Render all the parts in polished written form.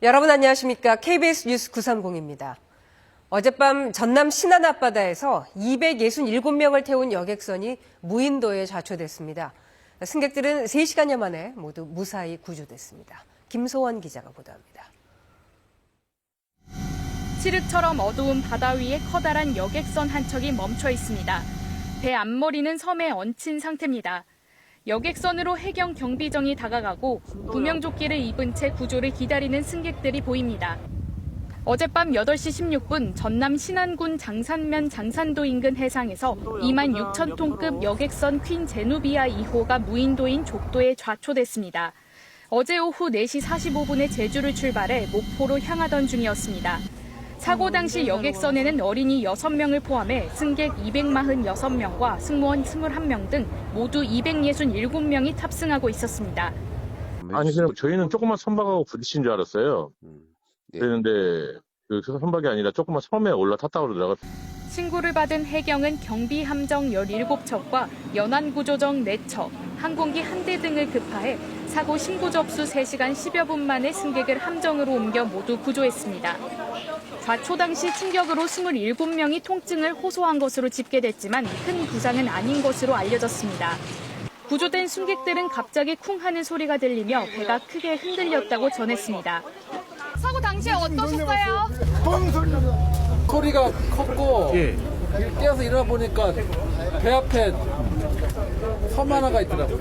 여러분 안녕하십니까? KBS 뉴스 930입니다. 어젯밤 전남 신안 앞바다에서 267명을 태운 여객선이 무인도에 좌초됐습니다. 승객들은 3시간여 만에 모두 무사히 구조됐습니다. 김소원 기자가 보도합니다. 칠흑처럼 어두운 바다 위에 커다란 여객선 한 척이 멈춰 있습니다. 배 앞머리는 섬에 얹힌 상태입니다. 여객선으로 해경 경비정이 다가가고 구명조끼를 입은 채 구조를 기다리는 승객들이 보입니다. 어젯밤 8시 16분 전남 신안군 장산면 장산도 인근 해상에서 26,000톤급 여객선 퀸 제누비아 2호가 무인도인 족도에 좌초됐습니다. 어제 오후 4시 45분에 제주를 출발해 목포로 향하던 중이었습니다. 사고 당시 여객선에는 어린이 6명을 포함해 승객 246명과 승무원 21명 등 모두 267명이 탑승하고 있었습니다. 아니, 그냥 저희는 조그만 선박하고 부딪힌 줄 알았어요. 네. 그랬는데 그 선박이 아니라 조그만 섬에 올라탔다고 그러더라고요. 신고를 받은 해경은 경비 함정 17척과 연안구조정 4척, 항공기 1대 등을 급파해 사고 신고 접수 3시간 10여 분 만에 승객을 함정으로 옮겨 모두 구조했습니다. 좌초 당시 충격으로 27명이 통증을 호소한 것으로 집계됐지만 큰 부상은 아닌 것으로 알려졌습니다. 구조된 승객들은 갑자기 쿵 하는 소리가 들리며 배가 크게 흔들렸다고 전했습니다. 사고 당시에 어떠셨어요? 소리가 컸고 깨어서 일어나 보니까 배 앞에 섬 하나가 있더라고요.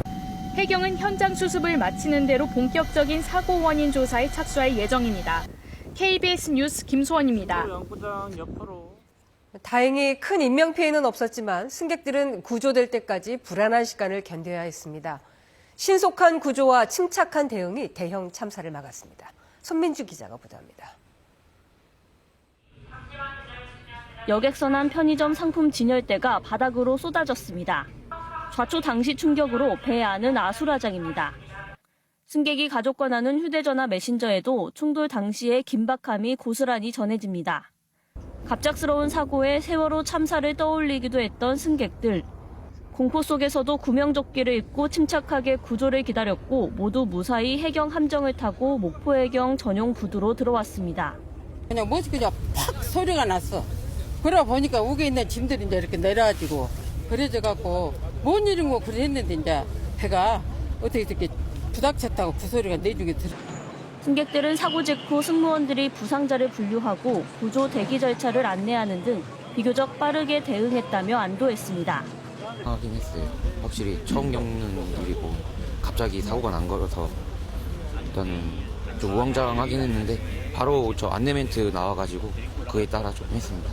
해경은 현장 수습을 마치는 대로 본격적인 사고 원인 조사에 착수할 예정입니다. KBS 뉴스 김소원입니다. 다행히 큰 인명피해는 없었지만 승객들은 구조될 때까지 불안한 시간을 견뎌야 했습니다. 신속한 구조와 침착한 대응이 대형 참사를 막았습니다. 손민주 기자가 보도합니다. 여객선 안 편의점 상품 진열대가 바닥으로 쏟아졌습니다. 좌초 당시 충격으로 배 안은 아수라장입니다. 승객이 가족과 나눈 휴대전화 메신저에도 충돌 당시의 긴박함이 고스란히 전해집니다. 갑작스러운 사고에 세월호 참사를 떠올리기도 했던 승객들. 공포 속에서도 구명조끼를 입고 침착하게 구조를 기다렸고 모두 무사히 해경 함정을 타고 목포해경 전용 부두로 들어왔습니다. 그냥 그냥 팍 소리가 났어. 그러다 보니까 위에 있는 짐들이 이제 이렇게 내려가지고 그래져갖고 뭔 일인고 그랬는데 이제 배가 어떻게 이렇게 부닥쳤다고 그 소리가 내중에 들어. 승객들은 사고 직후 승무원들이 부상자를 분류하고 구조 대기 절차를 안내하는 등 비교적 빠르게 대응했다며 안도했습니다. 하긴 했어요. 확실히 처음 겪는 일이고 갑자기 사고가 난 거라서 일단은 좀 우왕좌왕하긴 했는데 바로 저 안내 멘트 나와가지고 그에 따라 좀 했습니다.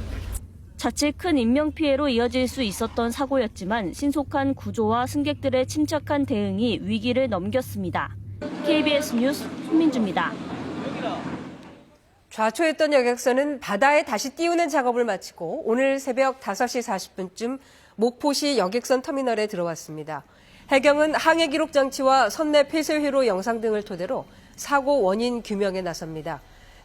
자칫 큰 인명피해로 이어질 수 있었던 사고였지만 신속한 구조와 승객들의 침착한 대응이 위기를 넘겼습니다. KBS 뉴스 손민주입니다. 좌초했던 여객선은 바다에 다시 띄우는 작업을 마치고 오늘 새벽 5시 40분쯤 목포시 여객선 터미널에 들어왔습니다. 해경은 항해 기록 장치와 선내 폐쇄 회로 영상 등을 토대로 사고 원인 규명에 나섭니다.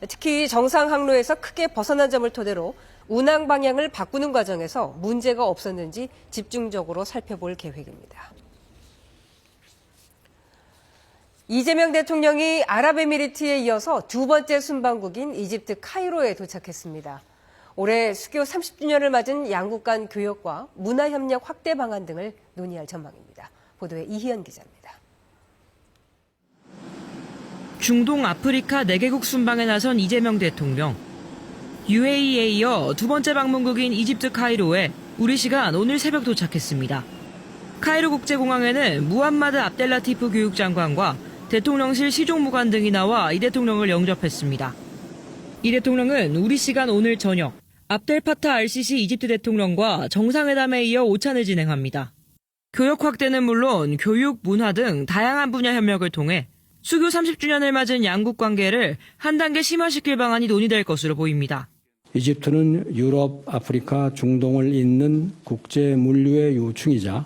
특히 정상 항로에서 크게 벗어난 점을 토대로 운항 방향을 바꾸는 과정에서 문제가 없었는지 집중적으로 살펴볼 계획입니다. 이재명 대통령이 아랍에미리트에 이어서 두 번째 순방국인 이집트 카이로에 도착했습니다. 올해 수교 30주년을 맞은 양국 간 교역과 문화협력 확대 방안 등을 논의할 전망입니다. 보도에 이희연 기자입니다. 중동 아프리카 4개국 순방에 나선 이재명 대통령. UAE에 이어 두 번째 방문국인 이집트 카이로에 우리 시간 오늘 새벽 도착했습니다. 카이로 국제공항에는 무함마드 압델라티프 교육장관과 대통령실 시종무관 등이 나와 이 대통령을 영접했습니다. 이 대통령은 우리 시간 오늘 저녁 압델파타 알시시 이집트 대통령과 정상회담에 이어 오찬을 진행합니다. 교역 확대는 물론 교육, 문화 등 다양한 분야 협력을 통해 수교 30주년을 맞은 양국 관계를 한 단계 심화시킬 방안이 논의될 것으로 보입니다. 이집트는 유럽, 아프리카, 중동을 잇는 국제 물류의 요충이자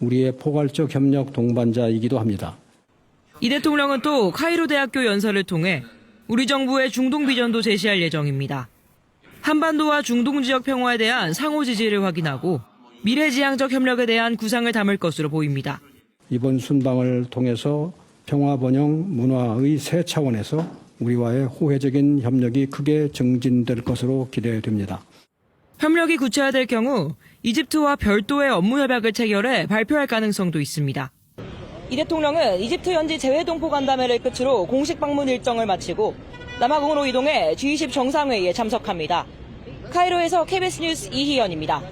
우리의 포괄적 협력 동반자이기도 합니다. 이 대통령은 또 카이로 대학교 연설을 통해 우리 정부의 중동 비전도 제시할 예정입니다. 한반도와 중동 지역 평화에 대한 상호 지지를 확인하고 미래지향적 협력에 대한 구상을 담을 것으로 보입니다. 이번 순방을 통해서 평화 번영 문화의 새 차원에서 우리와의 호혜적인 협력이 크게 증진될 것으로 기대됩니다. 협력이 구체화될 경우 이집트와 별도의 업무 협약을 체결해 발표할 가능성도 있습니다. 이 대통령은 이집트 현지 재외동포 간담회를 끝으로 공식 방문 일정을 마치고 남아공으로 이동해 G20 정상회의에 참석합니다. 카이로에서 KBS 뉴스 이희연입니다.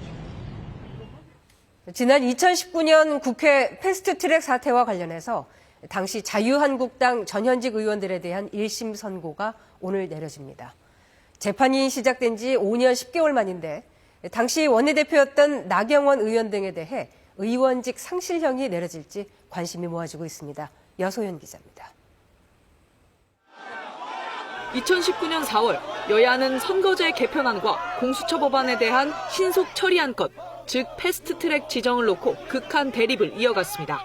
지난 2019년 국회 패스트트랙 사태와 관련해서 당시 자유한국당 전현직 의원들에 대한 1심 선고가 오늘 내려집니다. 재판이 시작된 지 5년 10개월 만인데 당시 원내대표였던 나경원 의원 등에 대해 의원직 상실형이 내려질지 관심이 모아지고 있습니다. 여소연 기자입니다. 2019년 4월 여야는 선거제 개편안과 공수처 법안에 대한 신속 처리안건, 즉 패스트트랙 지정을 놓고 극한 대립을 이어갔습니다.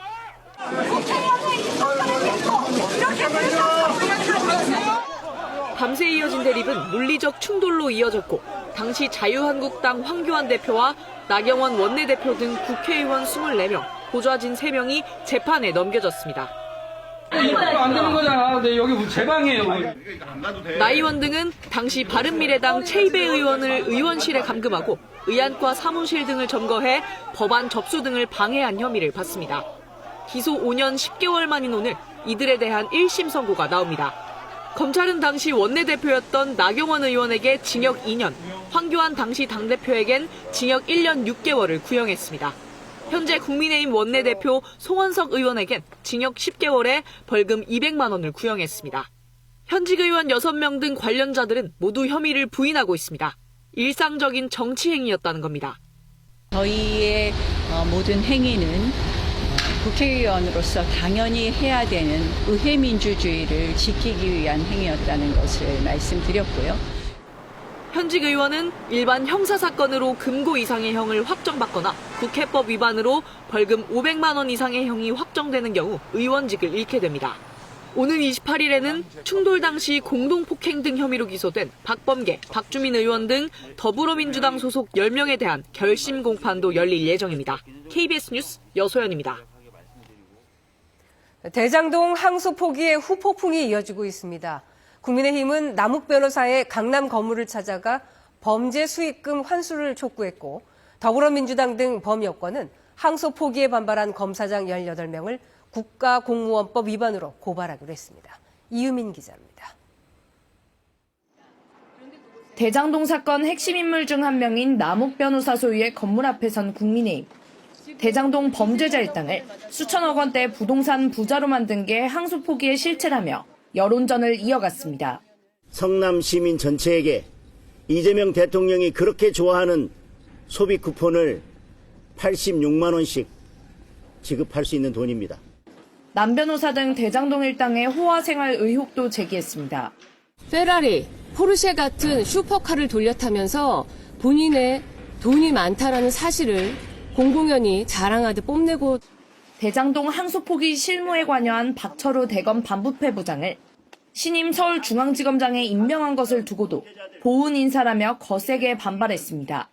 밤새 이어진 대립은 물리적 충돌로 이어졌고 당시 자유한국당 황교안 대표와 나경원 원내대표 등 국회의원 24명, 보좌진 3명이 재판에 넘겨졌습니다. 이거 안 되는 거잖아. 여기 제 방이에요. 나 의원 등은 당시 바른미래당 최이배 의원을 의원실에 감금하고 의안과 사무실 등을 점거해 법안 접수 등을 방해한 혐의를 받습니다. 기소 5년 10개월 만인 오늘 이들에 대한 1심 선고가 나옵니다. 검찰은 당시 원내대표였던 나경원 의원에게 징역 2년, 황교안 당시 당대표에겐 징역 1년 6개월을 구형했습니다. 현재 국민의힘 원내대표 송원석 의원에겐 징역 10개월에 벌금 200만 원을 구형했습니다. 현직 의원 6명 등 관련자들은 모두 혐의를 부인하고 있습니다. 일상적인 정치 행위였다는 겁니다. 저희의 모든 행위는 국회의원으로서 당연히 해야 되는 의회 민주주의를 지키기 위한 행위였다는 것을 말씀드렸고요. 현직 의원은 일반 형사사건으로 금고 이상의 형을 확정받거나 국회법 위반으로 벌금 500만 원 이상의 형이 확정되는 경우 의원직을 잃게 됩니다. 오는 28일에는 충돌 당시 공동폭행 등 혐의로 기소된 박범계, 박주민 의원 등 더불어민주당 소속 10명에 대한 결심 공판도 열릴 예정입니다. KBS 뉴스 여소연입니다. 대장동 항소 포기의 후폭풍이 이어지고 있습니다. 국민의힘은 남욱 변호사의 강남 건물을 찾아가 범죄 수익금 환수를 촉구했고 더불어민주당 등 범여권은 항소 포기에 반발한 검사장 18명을 국가공무원법 위반으로 고발하기로 했습니다. 이유민 기자입니다. 대장동 사건 핵심 인물 중 한 명인 남욱 변호사 소유의 건물 앞에 선 국민의힘. 대장동 범죄자 일당을 수천억 원대 부동산 부자로 만든 게 항소 포기의 실체라며 여론전을 이어갔습니다. 성남 시민 전체에게 이재명 대통령이 그렇게 좋아하는 소비 쿠폰을 86만 원씩 지급할 수 있는 돈입니다. 남 변호사 등 대장동 일당의 호화 생활 의혹도 제기했습니다. 페라리, 포르쉐 같은 슈퍼카를 돌려 타면서 본인의 돈이 많다라는 사실을 공공연히 자랑하듯 뽐내고 대장동 항소 포기 실무에 관여한 박철호 대검 반부패 부장을 신임 서울중앙지검장에 임명한 것을 두고도 보훈 인사라며 거세게 반발했습니다.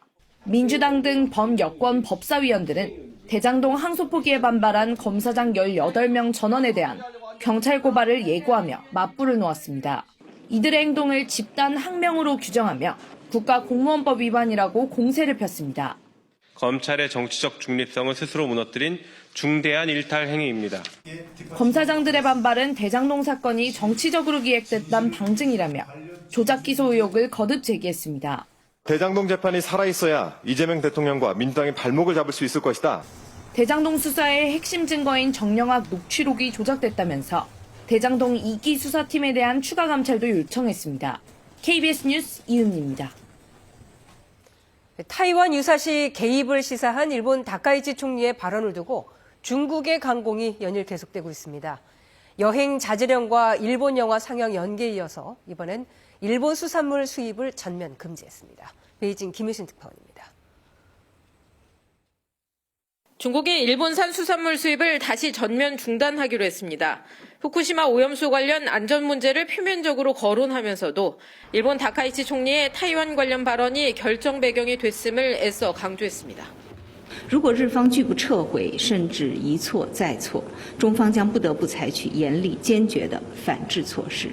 민주당 등 범여권 법사위원들은 대장동 항소 포기에 반발한 검사장 18명 전원에 대한 경찰 고발을 예고하며 맞불을 놓았습니다. 이들의 행동을 집단 항명으로 규정하며 국가공무원법 위반이라고 공세를 폈습니다. 검찰의 정치적 중립성을 스스로 무너뜨린 중대한 일탈 행위입니다. 검사장들의 반발은 대장동 사건이 정치적으로 기획됐다는 방증이라며 조작 기소 의혹을 거듭 제기했습니다. 대장동 재판이 살아있어야 이재명 대통령과 민주당의 발목을 잡을 수 있을 것이다. 대장동 수사의 핵심 증거인 정영학 녹취록이 조작됐다면서 대장동 2기 수사팀에 대한 추가 감찰도 요청했습니다. KBS 뉴스 이은미입니다. 타이완 유사시 개입을 시사한 일본 다카이치 총리의 발언을 두고 중국의 강공이 연일 계속되고 있습니다. 여행 자제령과 일본 영화 상영 연기에 이어서 이번엔 일본 수산물 수입을 전면 금지했습니다. 베이징 김유신 특파원입니다. 중국이 일본산 수산물 수입을 다시 전면 중단하기로 했습니다. 후쿠시마 오염수 관련 안전 문제를 표면적으로 거론하면서도 일본 다카이치 총리의 타이완 관련 발언이 결정 배경이 됐음을 애써 강조했습니다. 如果日方拒不撤回，甚至一错再错，中方将不得不采取严厉坚决的反制措施。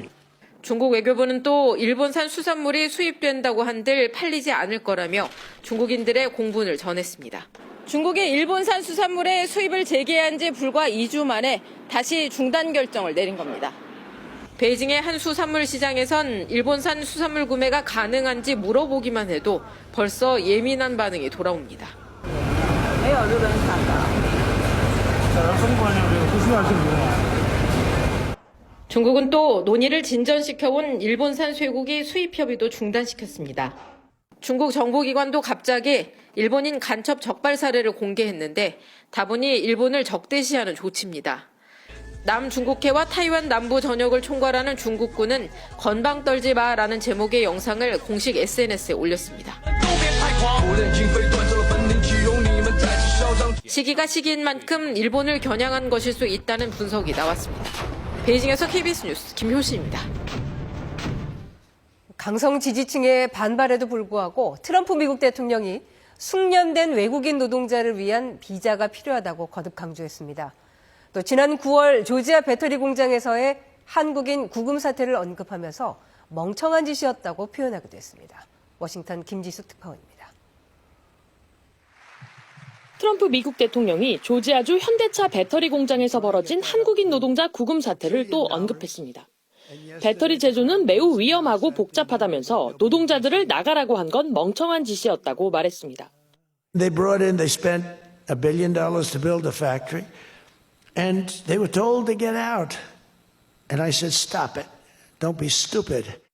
중국 외교부는 또 일본산 수산물이 수입된다고 한들 팔리지 않을 거라며 중국인들의 공분을 전했습니다. 중국이 일본산 수산물의 수입을 재개한 지 불과 2주 만에 다시 중단 결정을 내린 겁니다. 베이징의 한 수산물 시장에선 일본산 수산물 구매가 가능한지 물어보기만 해도 벌써 예민한 반응이 돌아옵니다. 중국은 또 논의를 진전시켜온 일본산 쇠고기 수입 협의도 중단시켰습니다. 중국 정보기관도 갑자기 일본인 간첩 적발 사례를 공개했는데 다분히 일본을 적대시하는 조치입니다. 남중국해와 타이완 남부 전역을 총괄하는 중국군은 건방 떨지 마라는 제목의 영상을 공식 SNS에 올렸습니다. 시기가 시기인 만큼 일본을 겨냥한 것일 수 있다는 분석이 나왔습니다. 베이징에서 KBS 뉴스 김효신입니다. 강성 지지층의 반발에도 불구하고 트럼프 미국 대통령이 숙련된 외국인 노동자를 위한 비자가 필요하다고 거듭 강조했습니다. 또 지난 9월 조지아 배터리 공장에서의 한국인 구금 사태를 언급하면서 멍청한 짓이었다고 표현하기도 했습니다. 워싱턴 김지수 특파원입니다. 트럼프 미국 대통령이 조지아주 현대차 배터리 공장에서 벌어진 한국인 노동자 구금 사태를 또 언급했습니다. 배터리 제조는 매우 위험하고 복잡하다면서 노동자들을 나가라고 한 건 멍청한 짓이었다고 말했습니다. They spent $1 billion to build a factory, and they were told to get out. And I said, stop it. Don't be stupid.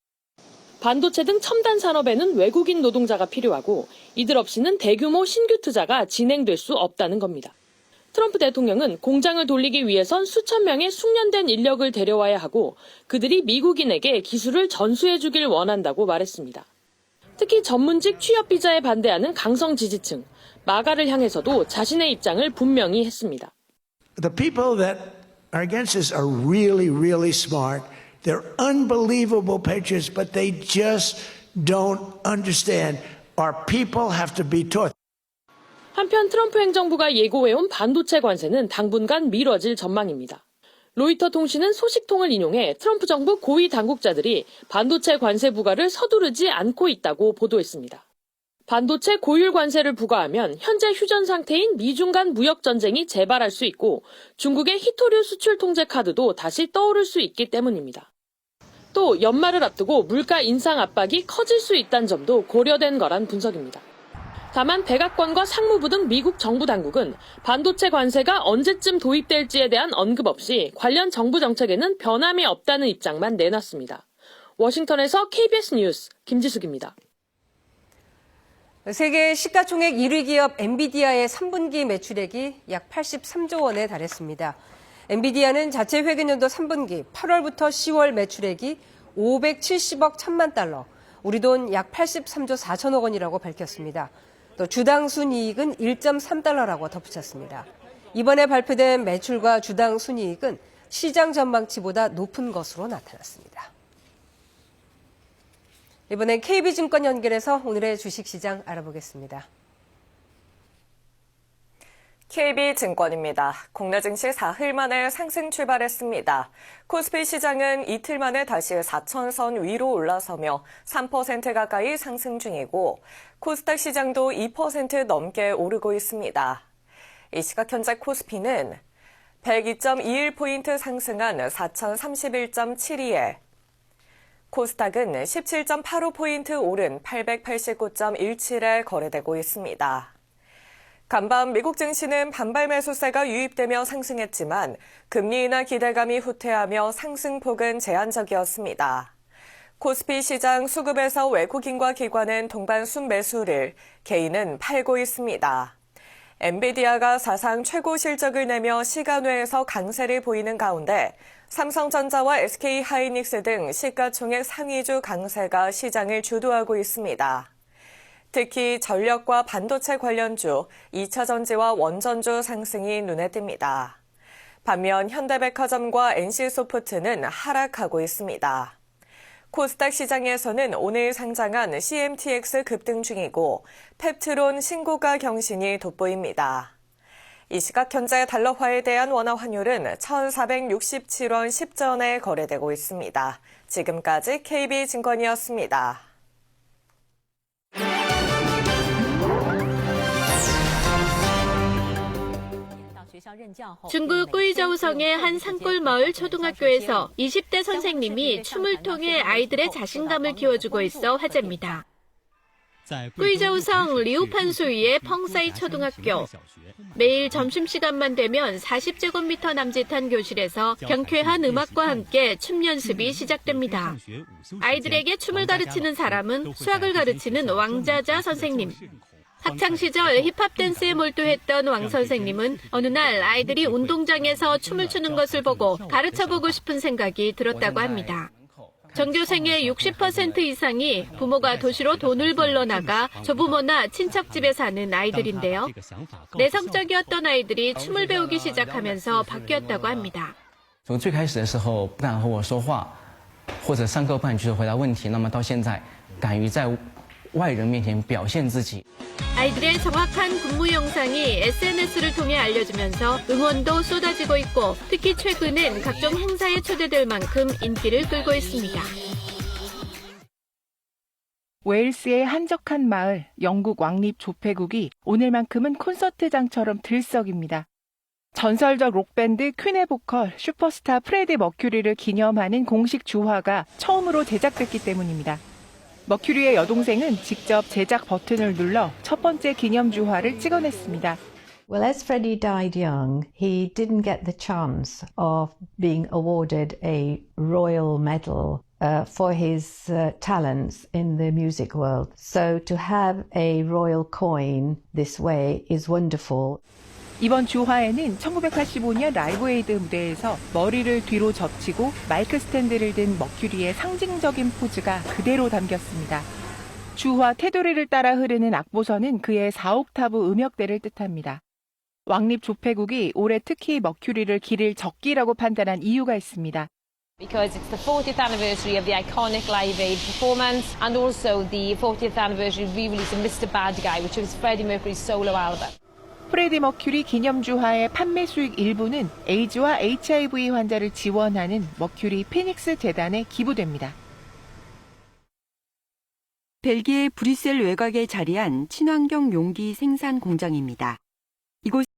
반도체 등 첨단 산업에는 외국인 노동자가 필요하고 이들 없이는 대규모 신규 투자가 진행될 수 없다는 겁니다. 트럼프 대통령은 공장을 돌리기 위해선 수천 명의 숙련된 인력을 데려와야 하고 그들이 미국인에게 기술을 전수해 주길 원한다고 말했습니다. 특히 전문직 취업 비자에 반대하는 강성 지지층, 마가를 향해서도 자신의 입장을 분명히 했습니다. The people that are against this are really, really smart. They're unbelievable patriots, but they just don't understand. Our people have to be taught. 한편 트럼프 행정부가 예고해온 반도체 관세는 당분간 미뤄질 전망입니다. 로이터 통신은 소식통을 인용해 트럼프 정부 고위 당국자들이 반도체 관세 부과를 서두르지 않고 있다고 보도했습니다. 반도체 고율 관세를 부과하면 현재 휴전 상태인 미중 간 무역 전쟁이 재발할 수 있고 중국의 희토류 수출 통제 카드도 다시 떠오를 수 있기 때문입니다. 또 연말을 앞두고 물가 인상 압박이 커질 수 있다는 점도 고려된 거란 분석입니다. 다만 백악관과 상무부 등 미국 정부 당국은 반도체 관세가 언제쯤 도입될지에 대한 언급 없이 관련 정부 정책에는 변함이 없다는 입장만 내놨습니다. 워싱턴에서 KBS 뉴스 김지숙입니다. 세계 시가총액 1위 기업 엔비디아의 3분기 매출액이 약 83조 원에 달했습니다. 엔비디아는 자체 회계연도 3분기 8월부터 10월 매출액이 570억 1천만 달러, 우리 돈 약 83조 4천억 원이라고 밝혔습니다. 또 주당 순이익은 1.3달러라고 덧붙였습니다. 이번에 발표된 매출과 주당 순이익은 시장 전망치보다 높은 것으로 나타났습니다. 이번엔 KB증권 연결해서 오늘의 주식시장 알아보겠습니다. KB증권입니다. 국내 증시 사흘 만에 상승 출발했습니다. 코스피 시장은 이틀 만에 다시 4천선 위로 올라서며 3% 가까이 상승 중이고 코스닥 시장도 2% 넘게 오르고 있습니다. 이 시각 현재 코스피는 102.21포인트 상승한 4,031.72에 코스닥은 17.85포인트 오른 889.17에 거래되고 있습니다. 간밤 미국 증시는 반발 매수세가 유입되며 상승했지만 금리 인하 기대감이 후퇴하며 상승폭은 제한적이었습니다. 코스피 시장 수급에서 외국인과 기관은 동반 순매수를, 개인은 팔고 있습니다. 엔비디아가 사상 최고 실적을 내며 시간외에서 강세를 보이는 가운데 삼성전자와 SK하이닉스 등 시가총액 상위주 강세가 시장을 주도하고 있습니다. 특히 전력과 반도체 관련주, 2차전지와 원전주 상승이 눈에 띕니다. 반면 현대백화점과 NC소프트는 하락하고 있습니다. 코스닥 시장에서는 오늘 상장한 CMTX 급등 중이고 펩트론 신고가 경신이 돋보입니다. 이 시각 현재 달러화에 대한 원화 환율은 1,467원 10전에 거래되고 있습니다. 지금까지 KB증권이었습니다. 중국 꾸이저우성의 한 산골 마을 초등학교에서 20대 선생님이 춤을 통해 아이들의 자신감을 키워주고 있어 화제입니다. 꾸이저우성 리우판수위의 펑사이 초등학교. 매일 점심시간만 되면 40제곱미터 남짓한 교실에서 경쾌한 음악과 함께 춤 연습이 시작됩니다. 아이들에게 춤을 가르치는 사람은 수학을 가르치는 왕자자 선생님. 학창시절 힙합 댄스에 몰두했던 왕 선생님은 어느 날 아이들이 운동장에서 춤을 추는 것을 보고 가르쳐보고 싶은 생각이 들었다고 합니다. 전교생의 60% 이상이 부모가 도시로 돈을 벌러 나가 조부모나 친척집에 사는 아이들인데요. 내성적이었던 아이들이 춤을 배우기 시작하면서 바뀌었다고 합니다. 从最开始的时候不敢和我说话，或者上课不敢举手回答问题，那么到现在敢于在外人面前表现自己。 아이들의 정확한 군무 영상이 SNS를 통해 알려지면서 응원도 쏟아지고 있고 특히 최근엔 각종 행사에 초대될 만큼 인기를 끌고 있습니다. 웨일스의 한적한 마을, 영국 왕립 조폐국이 오늘만큼은 콘서트장처럼 들썩입니다. 전설적 록밴드 퀸의 보컬 슈퍼스타 프레디 머큐리를 기념하는 공식 주화가 처음으로 제작됐기 때문입니다. 머큐리의 여동생은 직접 제작 버튼을 눌러 첫 번째 기념 주화를 찍어냈습니다. Well, as Freddie died young, he didn't get the chance of being awarded a royal medal for his talents in the music world. So to have a royal coin this way is wonderful. 이번 주화에는 1985년 라이브 에이드 무대에서 머리를 뒤로 젖히고 마이크 스탠드를 든 머큐리의 상징적인 포즈가 그대로 담겼습니다. 주화 테두리를 따라 흐르는 악보선은 그의 4옥타브 음역대를 뜻합니다. 왕립 조폐국이 올해 특히 머큐리를 기릴 적기라고 판단한 이유가 있습니다. Because it's the 40th anniversary of the iconic Live Aid performance and also the 40th anniversary re-release of Mr. Bad Guy, which was Freddie Mercury's solo album. 프레디 머큐리 기념주화의 판매 수익 일부는 에이즈와 HIV 환자를 지원하는 머큐리 피닉스 재단에 기부됩니다. 벨기에 브뤼셀 외곽에 자리한 친환경 용기 생산 공장입니다. 이곳